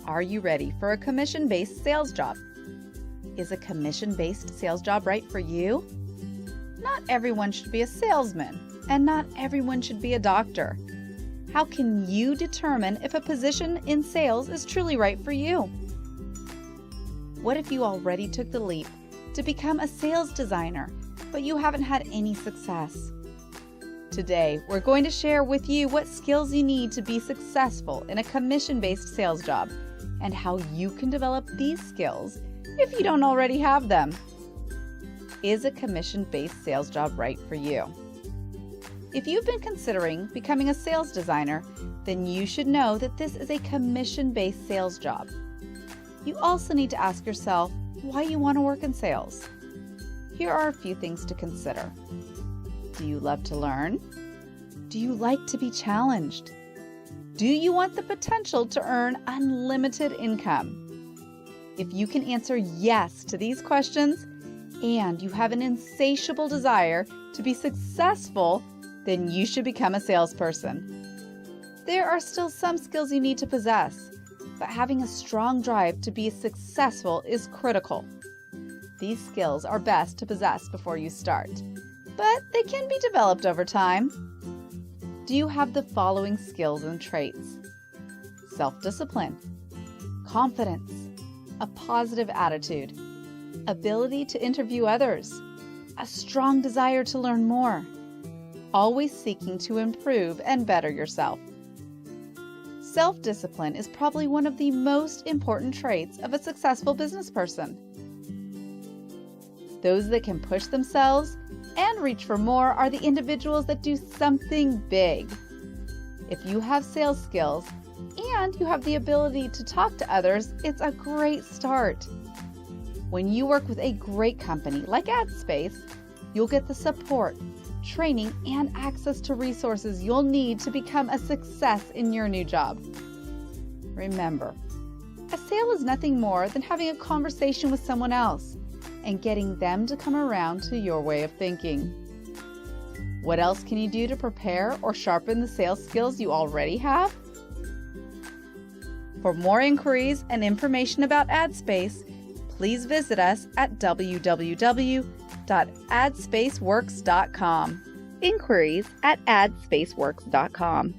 Are you ready for a commission-based sales job? Is a commission-based sales job right for you? Not everyone should be a salesman, and not everyone should be a doctor. How can you determine if a position in sales is truly right for you? What if you already took the leap to become a sales designer, but you haven't had any success? Today, we're going to share with you what skills you need to be successful in a commission-based sales job and how you can develop these skills if you don't already have them. Is a commission-based sales job right for you? If you've been considering becoming a sales designer, then you should know that this is a commission-based sales job. You also need to ask yourself why you want to work in sales. Here are a few things to consider. Do you love to learn? Do you like to be challenged? Do you want the potential to earn unlimited income? If you can answer yes to these questions and you have an insatiable desire to be successful, then you should become a salesperson. There are still some skills you need to possess, but having a strong drive to be successful is critical. These skills are best to possess before you start, but they can be developed over time. Do you have the following skills and traits? Self-discipline, confidence, a positive attitude, ability to interview others, a strong desire to learn more, always seeking to improve and better yourself. Self-discipline is probably one of the most important traits of a successful business person. Those that can push themselves and reach for more are the individuals that do something big. If you have sales skills and you have the ability to talk to others, it's a great start. When you work with a great company like AdSpace, you'll get the support, training, and access to resources you'll need to become a success in your new job. Remember, a sale is nothing more than having a conversation with someone else and getting them to come around to your way of thinking. What else can you do to prepare or sharpen the sales skills you already have? For more inquiries and information about AdSpace, please visit us at www.adspaceworks.com. Inquiries at adspaceworks.com.